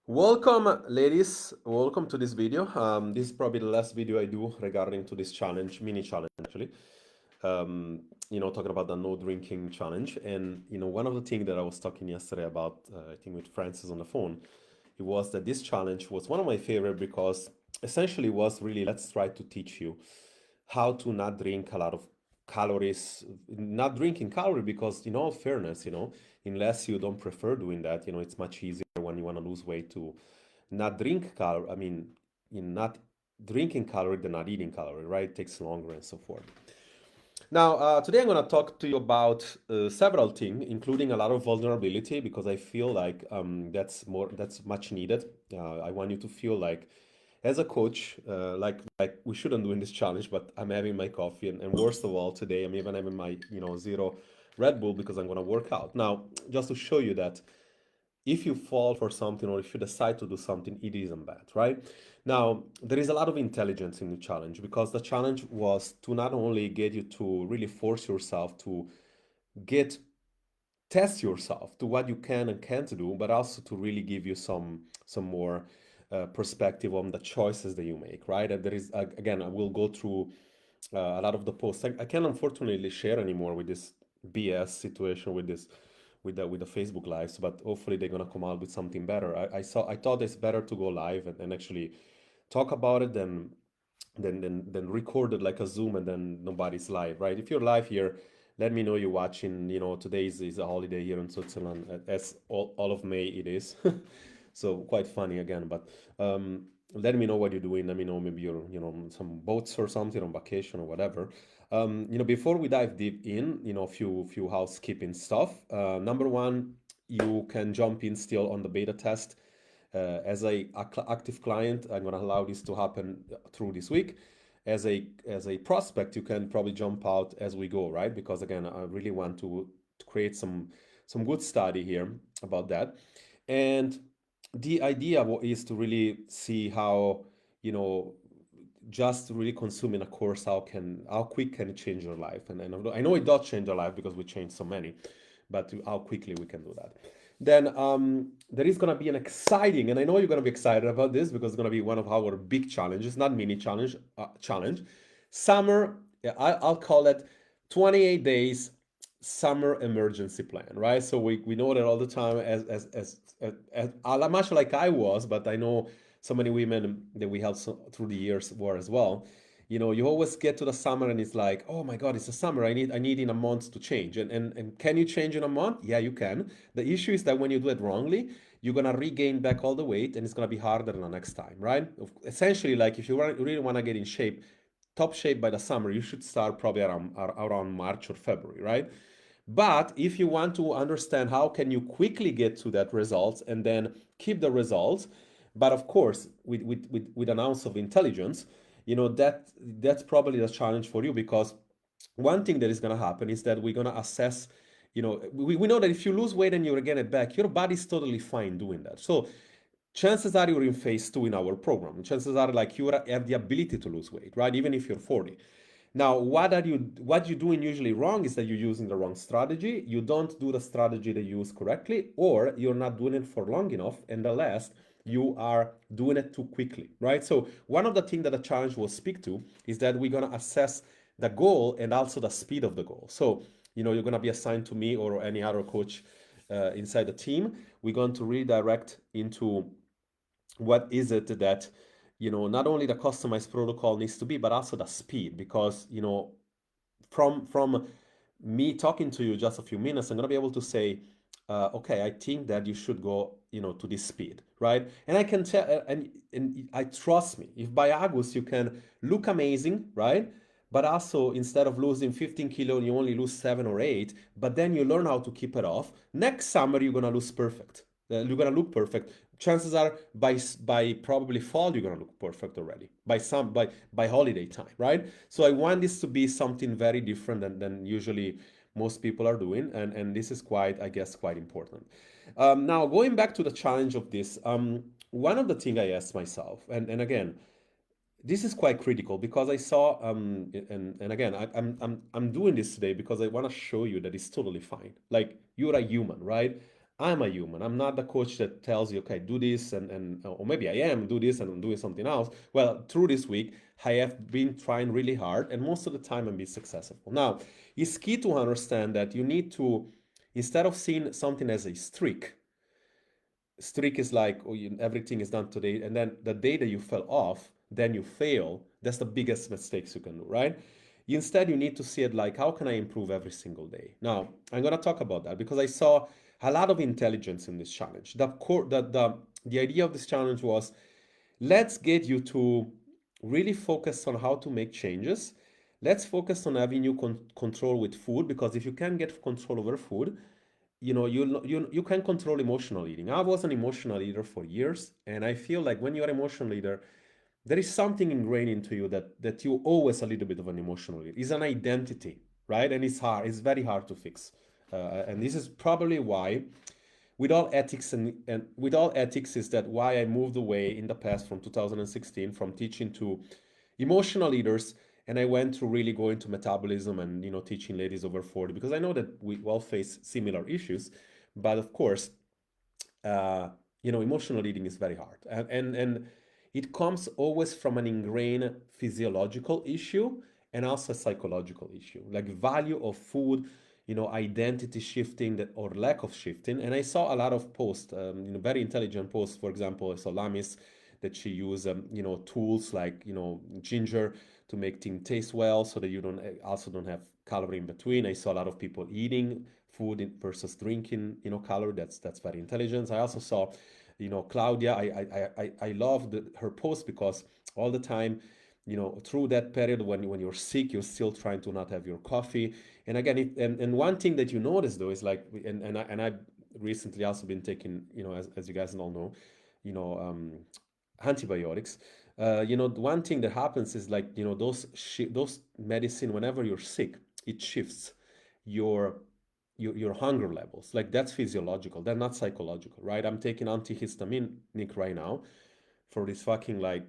Welcome, ladies. Welcome to this video. This is probably the last video I do regarding to this challenge, mini challenge actually. Talking about the no drinking challenge. And one of the things that I was talking yesterday about, I think with Francis on the phone, it was that this challenge was one of my favorite because essentially was really let's try to teach you how to not drink a lot of calories, not drinking calorie because in all fairness, unless you don't prefer doing that, it's much easier when you want to lose weight to not drink calorie. I mean, in not drinking calorie than not eating calorie, right? It takes longer and so forth. Now, today I'm going to talk to you about several things, including a lot of vulnerability, because I feel like that's much needed. I want you to feel like, as a coach, like we shouldn't do in this challenge, but I'm having my coffee, and worst of all, today I'm even having my zero Red Bull because I'm going to work out. Now, just to show you that if you fall for something or if you decide to do something, it isn't bad, right? Now, there is a lot of intelligence in the challenge because the challenge was to not only get you to really force yourself to get test yourself to what you can and can't do, but also to really give you some more perspective on the choices that you make, right? And there is again, I will go through a lot of the posts. I can't unfortunately share anymore with this BS situation with this with the Facebook lives, but hopefully they're gonna come out with something better. I thought it's better to go live and actually talk about it than record it like a Zoom and then nobody's live, right? If you're live here, let me know you're watching. Today is a holiday here in Switzerland, as all of May it is. So quite funny again, but let me know what you're doing. Let me know maybe you're on some boats or something on vacation or whatever. Before we dive deep in, a few housekeeping stuff. Number one, you can jump in still on the beta test. As a active client, I'm going to allow this to happen through this week. As a prospect, you can probably jump out as we go, right? Because again, I really want to create some good study here about that. And the idea is to really see how you know just really consuming a course how quick can it change your life. And I know it does change your life because we change so many, but how quickly we can do that. Then there is going to be an exciting, and I know you're going to be excited about this because it's going to be one of our big challenges, not mini challenge, challenge. Summer, yeah, I'll call it 28 days summer emergency plan, right? So we know that all the time as much like I was, but I know so many women that we helped through the years were as well. You always get to the summer and it's like, oh my God, it's a summer. I need in a month to change. And can you change in a month? Yeah, you can. The issue is that when you do it wrongly, you're gonna regain back all the weight and it's gonna be harder the next time, right? Essentially, like if you really want to get in shape, top shape by the summer, you should start probably around March or February, right? But if you want to understand how can you quickly get to that results and then keep the results, but of course with an ounce of intelligence, that's probably the challenge for you because one thing that is going to happen is that we're going to assess. We know that if you lose weight and you regain it back, your body's totally fine doing that. So chances are you're in phase two in our program. Chances are like you have the ability to lose weight, right? Even if you're 40. Now, what you're doing usually wrong is that you're using the wrong strategy. You don't do the strategy they use correctly, or you're not doing it for long enough. And the last, you are doing it too quickly, right? So one of the things that the challenge will speak to is that we're gonna assess the goal and also the speed of the goal. So you're gonna be assigned to me or any other coach inside the team. We're going to redirect into what is it that not only the customized protocol needs to be but also the speed because from me talking to you just a few minutes I'm going to be able to say okay, I think that you should go to this speed, right? And I can tell and I trust me, if by August you can look amazing, right? But also instead of losing 15 kilo you only lose 7 or 8, but then you learn how to keep it off, next summer you're going to lose perfect. You're gonna look perfect. Chances are by probably fall you're gonna look perfect already by holiday time, right? So I want this to be something very different than usually most people are doing, and this is quite, I guess, quite important. Now going back to the challenge of this, one of the things I asked myself, and again, this is quite critical because I saw and again I'm doing this today because I want to show you that it's totally fine. Like you're a human, right? I'm a human. I'm not the coach that tells you, okay, do this and or maybe I am do this and I'm doing something else. Well, through this week, I have been trying really hard, and most of the time I'm being successful. Now, it's key to understand that you need to, instead of seeing something as a streak is like, oh, everything is done today, and then the day that you fell off, then you fail. That's the biggest mistakes you can do, right? Instead, you need to see it like, how can I improve every single day? Now, I'm gonna talk about that because I saw a lot of intelligence in this challenge. The idea of this challenge was, let's get you to really focus on how to make changes. Let's focus on having you control with food, because if you can get control over food, you can control emotional eating. I was an emotional eater for years, and I feel like when you're an emotional eater, there is something ingrained into you that you always a little bit of an emotional eater. It's an identity, right? And it's hard. It's very hard to fix. And this is probably why, with all ethics and with all ethics, is that why I moved away in the past from 2016 from teaching to emotional leaders, and I went to really go into metabolism and teaching ladies over 40, because I know that we all face similar issues. But of course, uh, emotional eating is very hard, and it comes always from an ingrained physiological issue and also a psychological issue, like value of food, identity shifting that or lack of shifting. And I saw a lot of posts, very intelligent posts. For example, I saw Lamis that she used, tools like ginger to make things taste well, so that you don't also don't have calorie in between. I saw a lot of people eating food versus drinking, calorie. That's very intelligent. I also saw, Claudia. I love her post, because all the time, through that period when you're sick, you're still trying to not have your coffee. And again, and one thing that you notice though is like, I've recently also been taking, as you guys all know, you know, antibiotics. The one thing that happens is like, those medicine, whenever you're sick, it shifts your your hunger levels. Like, that's physiological, that's not psychological, right? I'm taking antihistaminic right now for this fucking like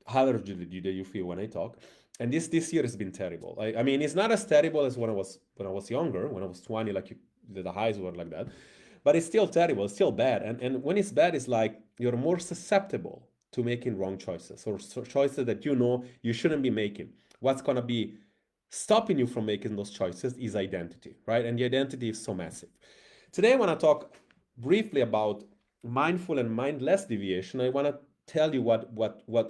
allergy that you feel when I talk. And this year has been terrible. I mean, it's not as terrible as when I was younger, when I was 20, like the highs were like that. But it's still terrible, it's still bad. And when it's bad, it's like you're more susceptible to making wrong choices, or choices that you shouldn't be making. What's gonna be stopping you from making those choices is identity, right? And the identity is so massive. Today, I want to talk briefly about mindful and mindless deviation. I want to tell you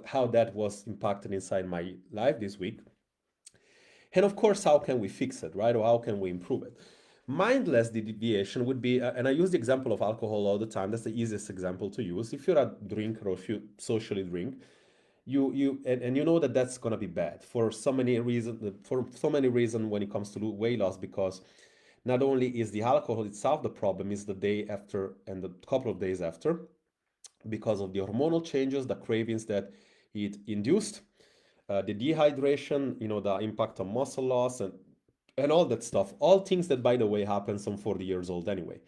how that was impacted inside my life this week. And of course, how can we fix it, right? Or how can we improve it? Mindless deviation would be, and I use the example of alcohol all the time. That's the easiest example to use. If you're a drinker, or if you socially drink, and you know that that's going to be bad for so many reasons, when it comes to weight loss, because not only is the alcohol itself the problem, is the day after and the couple of days after, because of the hormonal changes, the cravings that it induced, the dehydration, the impact on muscle loss, and all that stuff. All things that, by the way, happen some 40 years old anyway.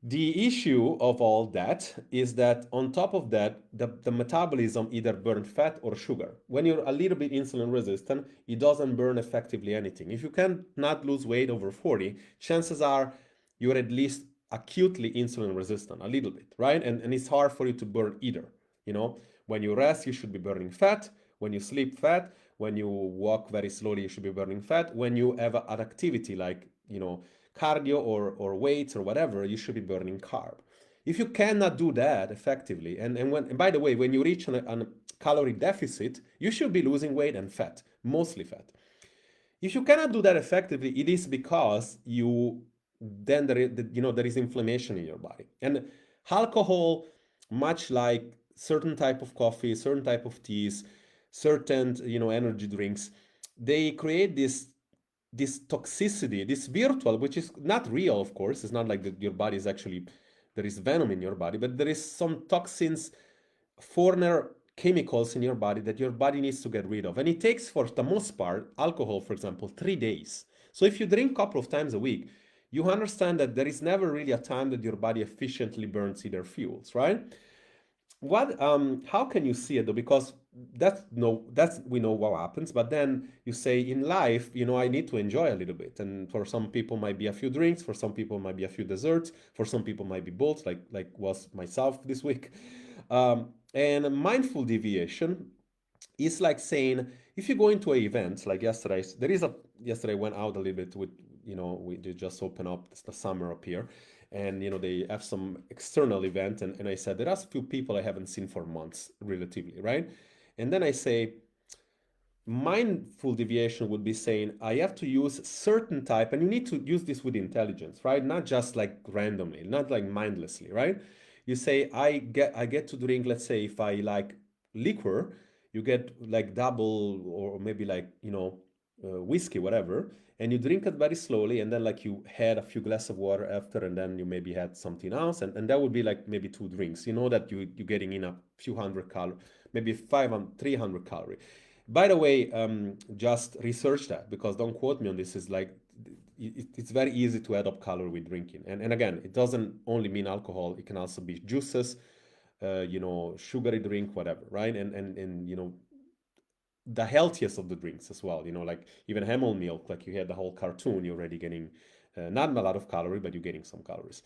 The issue of all that is that on top of that, the metabolism either burn fat or sugar. When you're a little bit insulin resistant, it doesn't burn effectively anything. If you can not lose weight over 40, chances are you're at least acutely insulin resistant, a little bit, right? And it's hard for you to burn either. When you rest, you should be burning fat. When you sleep, fat. When you walk very slowly, you should be burning fat. When you have an activity like, cardio or weights or whatever, you should be burning carb. If you cannot do that effectively, and by the way, when you reach a calorie deficit, you should be losing weight and fat, mostly fat. If you cannot do that effectively, it is because there is inflammation in your body. And alcohol, much like certain type of coffee, certain type of teas, certain energy drinks, they create this toxicity, this virtual, which is not real, of course. It's not like your body is actually, there is venom in your body, but there is some toxins, foreigner chemicals in your body that your body needs to get rid of. And it takes, for the most part, alcohol, for example, 3 days. So if you drink a couple of times a week, you understand that there is never really a time that your body efficiently burns either fuels, right? what how can you see it though? Because that's we know what happens, but then you say in life, I need to enjoy a little bit. And for some people might be a few drinks, for some people might be a few desserts, for some people might be both, like was myself this week. And a mindful deviation is like saying, if you go into an event like yesterday, yesterday I went out a little bit with, we did just open up the summer up here, and they have some external event, and I said there are a few people I haven't seen for months, relatively, right? And then I say, mindful deviation would be saying I have to use certain type, and you need to use this with intelligence, right? Not just like randomly, not like mindlessly, right? You say I get to drink, let's say if I like liquor, you get like double or maybe like whiskey, whatever, and you drink it very slowly, and then like you had a few glasses of water after, and then you maybe had something else, and that would be like maybe two drinks. You know that you're getting in a few hundred calories, maybe 500 300 calories. By the way, just research that, because don't quote me on this. Is like it's very easy to add up calorie with drinking, and again, it doesn't only mean alcohol. It can also be juices, sugary drink, whatever, right? And the healthiest of the drinks as well. Like even Hamel milk, like you had the whole cartoon, you're already getting not a lot of calorie, but you're getting some calories.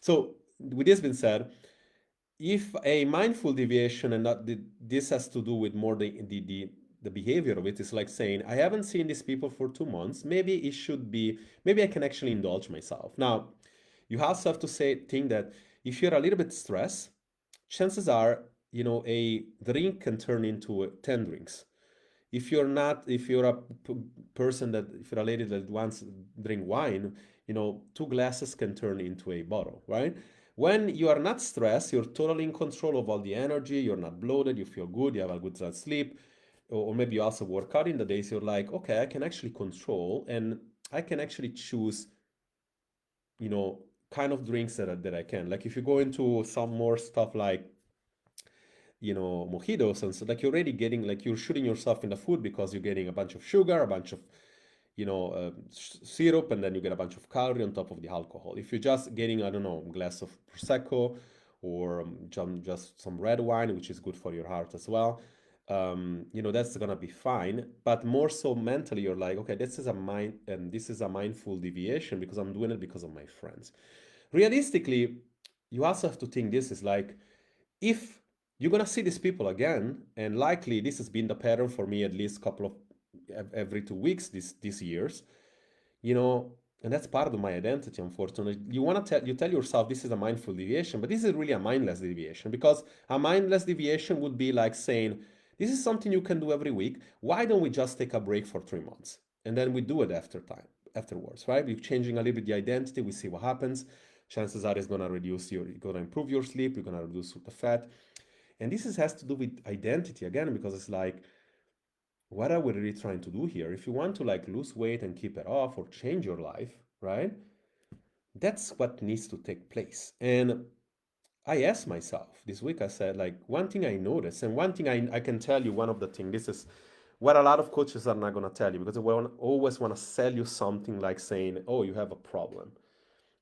So with this being said, if a mindful deviation, and not this has to do with more the behavior of it, is like saying I haven't seen these people for 2 months, maybe it should be, maybe I can actually indulge myself. Now you also have to say think that if you're a little bit stressed, chances are a drink can turn into 10 drinks. If you're a person that, if you're a lady that wants drink wine, 2 glasses can turn into a bottle, right? When you are not stressed, you're totally in control of all the energy, you're not bloated, you feel good, you have a good night's sleep, or maybe you also work out in the days, you're like, okay, I can actually control, and I can actually choose, you know kind of drinks that I can. Like if you go into some more stuff like mojitos, and so like you're already getting, like you're shooting yourself in the foot, because you're getting a bunch of sugar, a bunch of syrup, and then you get a bunch of calorie on top of the alcohol. If you're just getting, I don't know, a glass of prosecco, or just some red wine, which is good for your heart as well, that's gonna be fine. But more so mentally, you're like, okay, this is a mindful deviation, because I'm doing it because of my friends. Realistically, you also have to think, this is like, if you're gonna see these people again, and likely this has been the pattern for me at least couple of every 2 weeks these years, you know, and that's part of my identity. Unfortunately, you tell yourself this is a mindful deviation, but this is really a mindless deviation, because a mindless deviation would be like saying this is something you can do every week. Why don't we just take a break for 3 months, and then we do it afterwards, right? We're changing a little bit the identity. We see what happens. Chances are it's gonna you're gonna improve your sleep. You're gonna reduce the fat, and has to do with identity again, because it's like, what are we really trying to do here? If you want to like lose weight and keep it off, or change your life, right? That's what needs to take place. And I asked myself this week, I said, like, one thing I noticed, and one thing I can tell you, one of the things, this is what a lot of coaches are not going to tell you, because they always want to sell you something like saying, oh, you have a problem.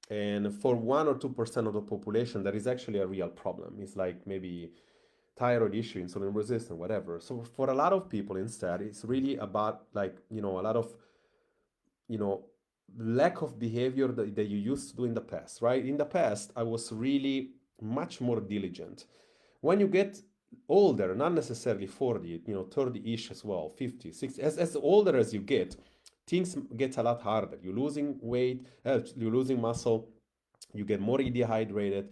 And for 1 or 2% of the population, that is actually a real problem. It's like maybe thyroid issue, insulin resistant, whatever. So for a lot of people, instead, it's really about like, a lot of, you know, lack of behavior that you used to do in the past, right? In the past, I was really much more diligent. When you get older, not necessarily 40, 30-ish as well, 50, 60, as older as you get, things get a lot harder. You're losing weight, you're losing muscle, you get more dehydrated,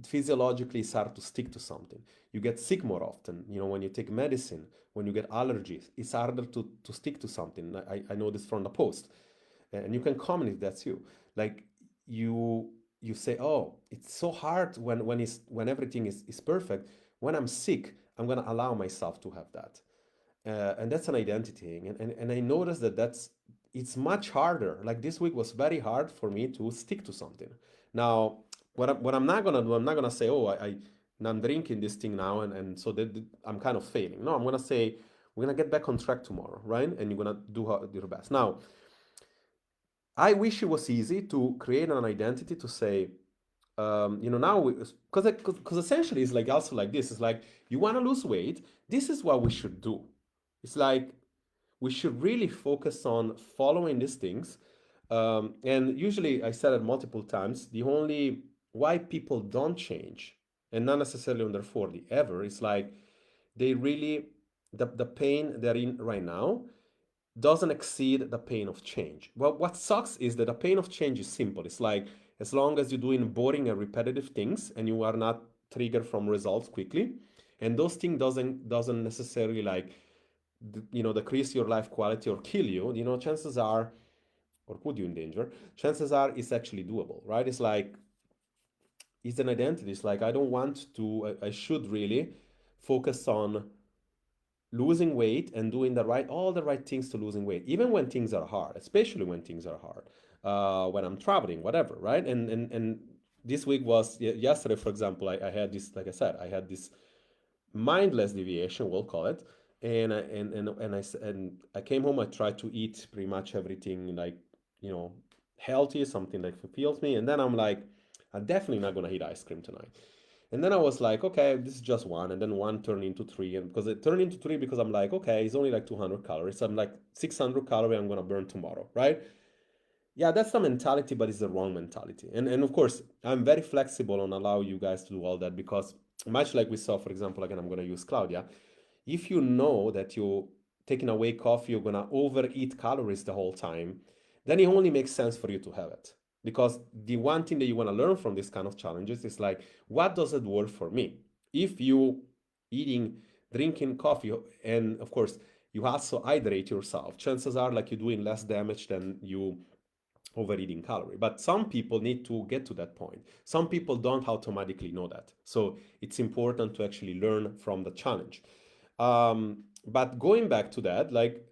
physiologically start to stick to something. You get sick more often. When you take medicine, when you get allergies, it's harder to stick to something. I know this from the post, and you can comment if that's you. Like you say, oh, it's so hard when everything is perfect. When I'm sick, I'm gonna allow myself to have that, and that's an identity thing. And I noticed that's it's much harder. Like this week was very hard for me to stick to something. Now, what I'm not gonna do, I'm not gonna say, oh, I'm drinking this thing now, and so that I'm kind of failing. No, I'm gonna say we're gonna get back on track tomorrow, right? And you're gonna do your best. Now, I wish it was easy to create an identity to say, now because essentially it's like also like this. It's like you want to lose weight. This is what we should do. It's like we should really focus on following these things. And usually, I said it multiple times, the only why people don't change, and not necessarily under 40 ever, is like they really, the pain they're in right now doesn't exceed the pain of change. Well, what sucks is that the pain of change is simple. It's like as long as you're doing boring and repetitive things and you are not triggered from results quickly, and those things doesn't necessarily like decrease your life quality or kill you, chances are, or put you in danger, chances are it's actually doable, right? It's like it's an identity. It's like I don't want to, I should really focus on losing weight and doing all the right things to losing weight, even when things are hard, especially when things are hard, when I'm traveling, whatever, right? And this week was yesterday, for example, I had this, like I said, I had this mindless deviation, we'll call it. And I came home. I tried to eat pretty much everything like you know healthy, something that fulfills me. And then I'm like, I'm definitely not gonna eat ice cream tonight. And then I was like, okay, this is just one. And then one turned into three, and because it turned into three, because I'm like, okay, it's only like 200 calories. I'm like 600 calories I'm gonna burn tomorrow, right? Yeah, that's the mentality, but it's the wrong mentality. And of course, I'm very flexible on allow you guys to do all that, because much like we saw, for example, again, I'm going to use Claudia. If you know that you're taking away coffee, you're going to overeat calories the whole time, then it only makes sense for you to have it. Because the one thing that you want to learn from this kind of challenges is like, what does it work for me? If you eating, drinking coffee, and of course, you also hydrate yourself, chances are like you're doing less damage than you overeating calorie. But some people need to get to that point. Some people don't automatically know that. So it's important to actually learn from the challenge. But going back to that, like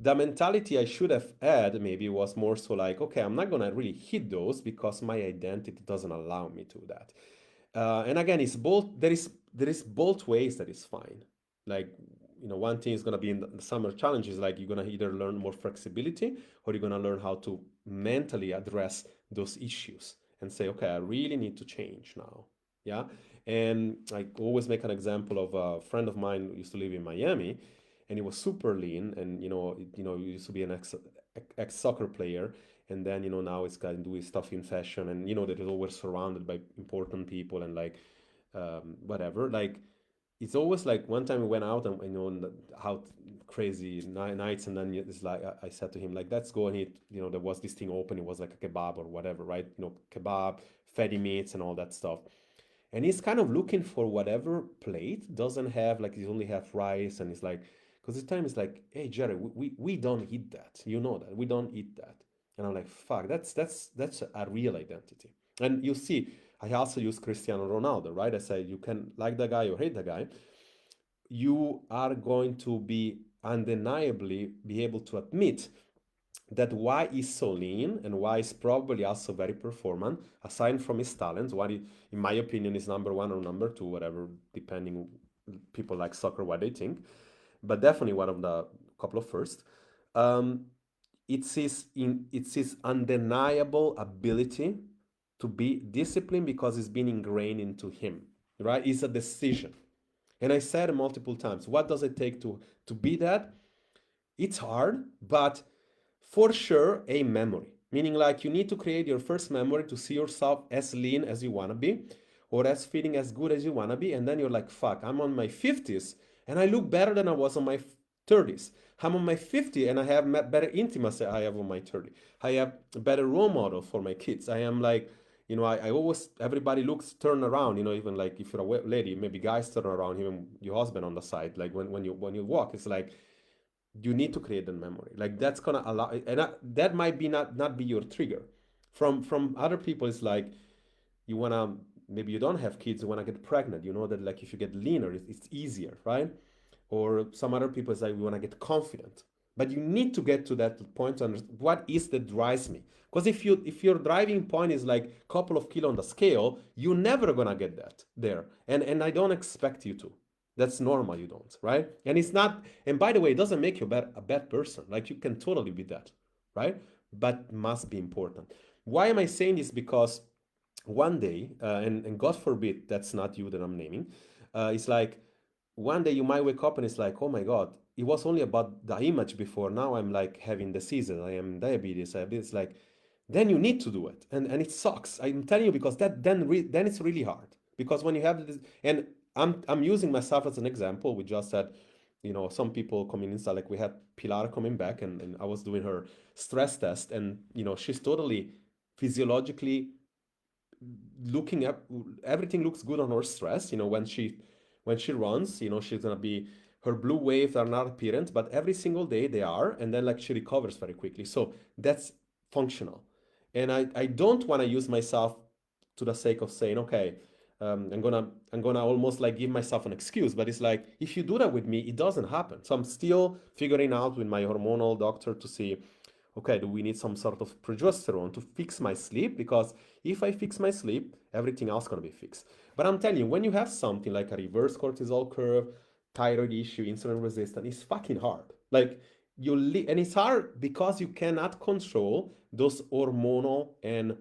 the mentality I should have had maybe was more so like, okay, I'm not gonna really hit those because my identity doesn't allow me to that. And again, it's both. There is both ways that is fine. Like one thing is gonna be in the summer challenge is like you're gonna either learn more flexibility or you're gonna learn how to mentally address those issues and say, okay, I really need to change now. Yeah. And I always make an example of a friend of mine who used to live in Miami, and he was super lean, and he used to be an ex soccer player, and then now it's kind of doing stuff in fashion, and that is always surrounded by important people and like whatever. Like it's always like one time we went out and out crazy nights, and then it's like I said to him like, let's go and eat. There was this thing open. It was like a kebab or whatever, right? Kebab, fatty meats, and all that stuff. And he's kind of looking for whatever plate doesn't have, like, he only have rice, and it's like, because this time it's like, hey Jerry, we don't eat that, that we don't eat that. And I'm like, fuck, that's a real identity. And you see, I also use Cristiano Ronaldo, right? I say you can like the guy or hate the guy, you are going to be undeniably be able to admit that why he's so lean and why he's probably also very performant, aside from his talents, what he, in my opinion, is number one or number two, whatever, depending people like soccer, what they think, but definitely one of the couple of first. Um, it's his undeniable ability to be disciplined because it's been ingrained into him, right? It's a decision. And I said multiple times, what does it take to be that? It's hard, but for sure a memory. Meaning like you need to create your first memory to see yourself as lean as you want to be or as feeling as good as you want to be. And then you're like, fuck, I'm on my 50s and I look better than I was on my 30s. I'm on my 50 and I have better intimacy I have on my 30. I have a better role model for my kids. I am like, I always, everybody looks, turn around, even like if you're a lady, maybe guys turn around, even your husband on the side, like when you walk, it's like, you need to create the memory. Like that's gonna allow, and that might be not be your trigger. From other people, it's like you wanna, maybe you don't have kids, you wanna get pregnant. You know that like if you get leaner, it's easier, right? Or some other people say we wanna get confident. But you need to get to that point to understand what is that drives me. Because if your driving point is like a couple of kilo on the scale, you're never gonna get that there. And I don't expect you to. That's normal, you don't, right? And it's not, and by the way, it doesn't make you a bad person. Like you can totally be that, right? But must be important. Why am I saying this? Because one day, and God forbid that's not you that I'm naming, it's like one day you might wake up and it's like, oh my God, it was only about the image before. Now I'm like having diseases. I am diabetes. I have this. Like, then you need to do it, and it sucks. I'm telling you because that then it's really hard because when you have this, and I'm using myself as an example. We just had, some people coming inside. Like we had Pilar coming back, and I was doing her stress test, and she's totally physiologically looking up, everything looks good on her stress. When she runs, she's gonna be, her blue waves are not apparent, but every single day they are, and then like she recovers very quickly. So that's functional. And I don't want to use myself to the sake of saying, okay, I'm gonna almost like give myself an excuse, but it's like if you do that with me, it doesn't happen. So I'm still figuring out with my hormonal doctor to see, okay, do we need some sort of progesterone to fix my sleep? Because if I fix my sleep, everything else gonna be fixed. But I'm telling you, when you have something like a reverse cortisol curve, thyroid issue, insulin resistance, it's fucking hard. Like and it's hard because you cannot control those hormonal and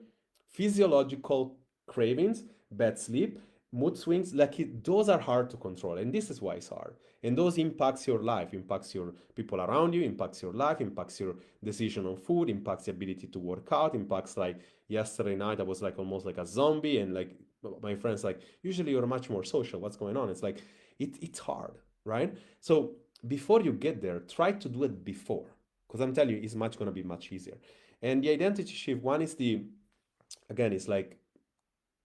physiological cravings, bad sleep, mood swings. Like those are hard to control, and this is why it's hard. And those impacts your life, impacts your people around you, impacts your life, impacts your decision on food, impacts the ability to work out, impacts like yesterday night I was like almost like a zombie, and like my friends like, usually you're much more social, what's going on? It's like it's hard, right? So before you get there, try to do it before, because I'm telling you it's much going to be much easier. And the identity shift one is the, again, it's like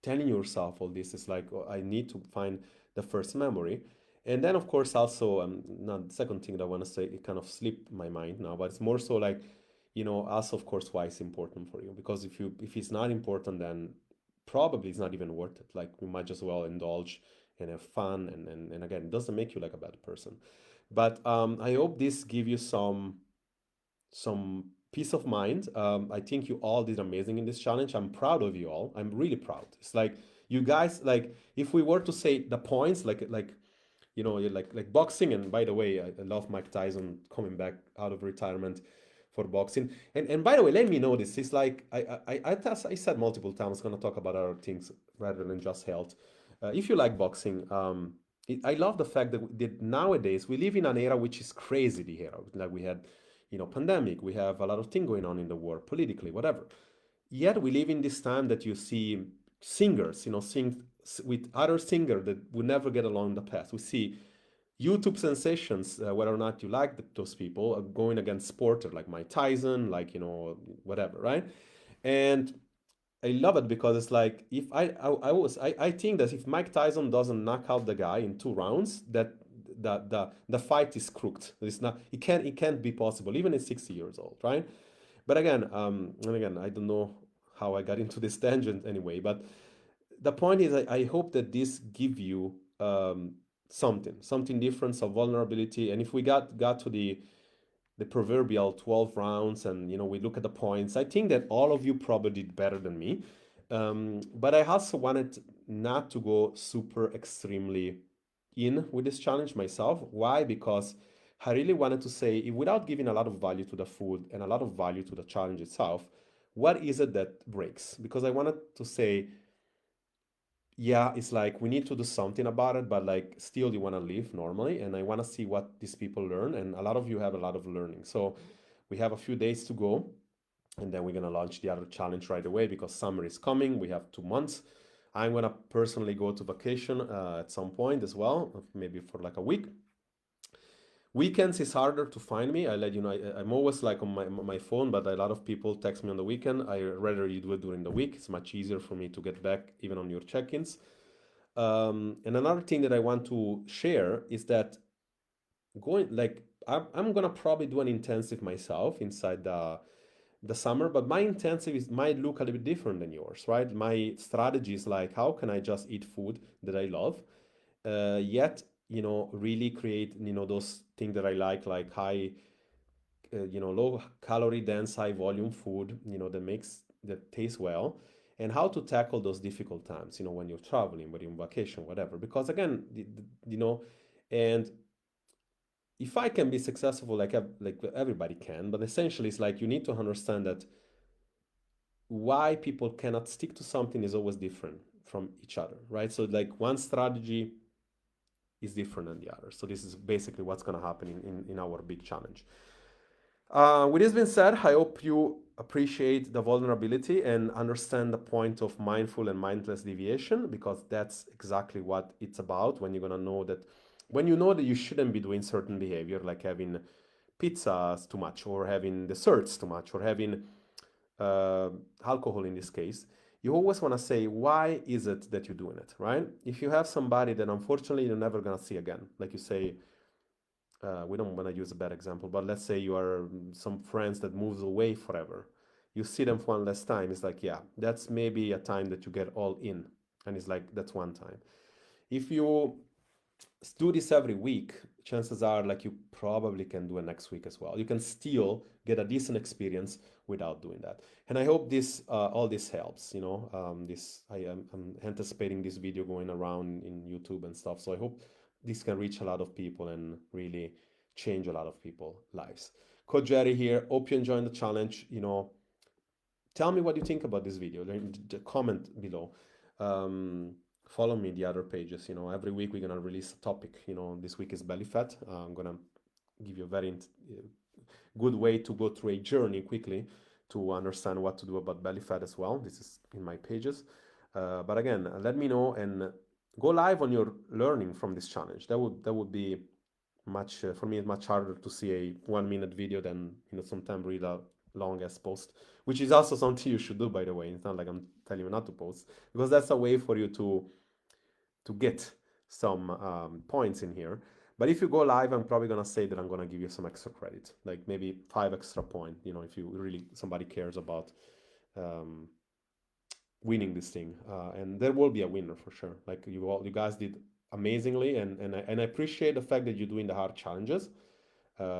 telling yourself all this is like, oh, I need to find the first memory. And then of course also, not the second thing that I want to say, it kind of slipped my mind now, but it's more so like, also of course why it's important for you. Because if it's not important, then probably it's not even worth it. Like you might just well indulge and have fun, and again, it doesn't make you like a bad person. But I hope this give you some peace of mind. I think you all did amazing in this challenge. I'm proud of you all. I'm really proud. It's like you guys, like if we were to say the points, like like boxing. And by the way, I love Mike Tyson coming back out of retirement for boxing. And by the way, let me know this. It's like I said multiple times, gonna talk about other things rather than just health. If you like boxing, I love the fact that nowadays we live in an era which is crazy. The era like we had, pandemic. We have a lot of things going on in the world, politically, whatever. Yet we live in this time that you see singers, sing with other singer that would never get along in the past. We see YouTube sensations, whether or not you like those people, going against sporter like Mike Tyson, like whatever, right? And I love it because it's like if I think that if Mike Tyson doesn't knock out the guy in 2 rounds, that the fight is crooked. It's not, it can't be possible even at 60 years old, right? But again, I don't know how I got into this tangent anyway. But the point is, I hope that this give you something different, some vulnerability. And if we got to the proverbial 12 rounds, and we look at the points, I think that all of you probably did better than me. But I also wanted not to go super extremely in with this challenge myself. Why? Because I really wanted to say, without giving a lot of value to the food and a lot of value to the challenge itself, what is it that breaks? Because I wanted to say, yeah, it's like we need to do something about it, but like still you want to live normally. And I want to see what these people learn. And a lot of you have a lot of learning. So we have a few days to go, and then we're going to launch the other challenge right away because summer is coming. We have 2 months. I'm going to personally go to vacation at some point as well, maybe for like a week. Weekends is harder to find me. I let you know. I'm always like on my phone, but a lot of people text me on the weekend. I rather you do it during the week. It's much easier for me to get back even on your check-ins. And another thing that I want to share is that going like I'm gonna probably do an intensive myself inside the summer, but my intensive might look a little bit different than yours, right? My strategy is like, how can I just eat food that I love, yet really create those things that I like high, low calorie dense, high volume food, that tastes well, and how to tackle those difficult times, when you're traveling, when you're on vacation, whatever. Because again, and if I can be successful, like everybody can, but essentially it's like you need to understand that why people cannot stick to something is always different from each other, right? So like one strategy is different than the other. So this is basically what's going to happen in our big challenge. With this being said, I hope you appreciate the vulnerability and understand the point of mindful and mindless deviation, because that's exactly what it's about. When you're going to know that, when you know that you shouldn't be doing certain behavior, like having pizzas too much, or having desserts too much, or having uh, alcohol in this case, you always want to say, why is it that you're doing it, right? If you have somebody that unfortunately you're never going to see again, like you say, we don't want to use a bad example, but let's say you are some friends that moves away forever. You see them for one last time. It's like, yeah, that's maybe a time that you get all in. And it's like, that's one time. If you do this every week, chances are like you probably can do it next week as well. You can still get a decent experience without doing that. And I hope this all this helps. This I'm anticipating this video going around in YouTube and stuff. So I hope this can reach a lot of people and really change a lot of people's lives. Coach Jerry here. Hope you enjoyed the challenge. Tell me what you think about this video. Comment below. Follow me the other pages. Every week we're gonna release a topic. This week is belly fat. I'm gonna give you a very good way to go through a journey quickly to understand what to do about belly fat as well. This is in my pages. But again, let me know and go live on your learning from this challenge. That would be much for me. It's much harder to see a 1 minute video than sometimes read a long as post, which is also something you should do, by the way. It's not like I'm telling you not to post, because that's a way for you to get some points in here. But if you go live, I'm probably gonna say that I'm gonna give you some extra credit, like maybe 5 extra point. If you really somebody cares about um, winning this thing, and there will be a winner for sure. Like you guys did amazingly, and I appreciate the fact that you're doing the hard challenges.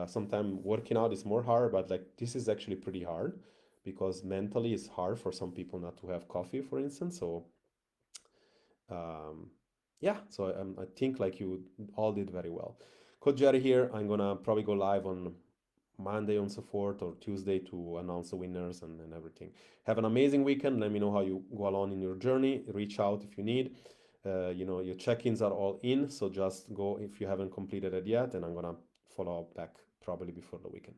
Sometimes working out is more hard, but like this is actually pretty hard, because mentally it's hard for some people not to have coffee, for instance. So um, yeah, so I think like you all did very well. Coach Jerry here. I'm gonna probably go live on Monday on so forth, or Tuesday, to announce the winners and everything. Have an amazing weekend. Let me know how you go along in your journey. Reach out if you need. Your check-ins are all in, so just go if you haven't completed it yet, and I'm gonna follow up back probably before the weekend.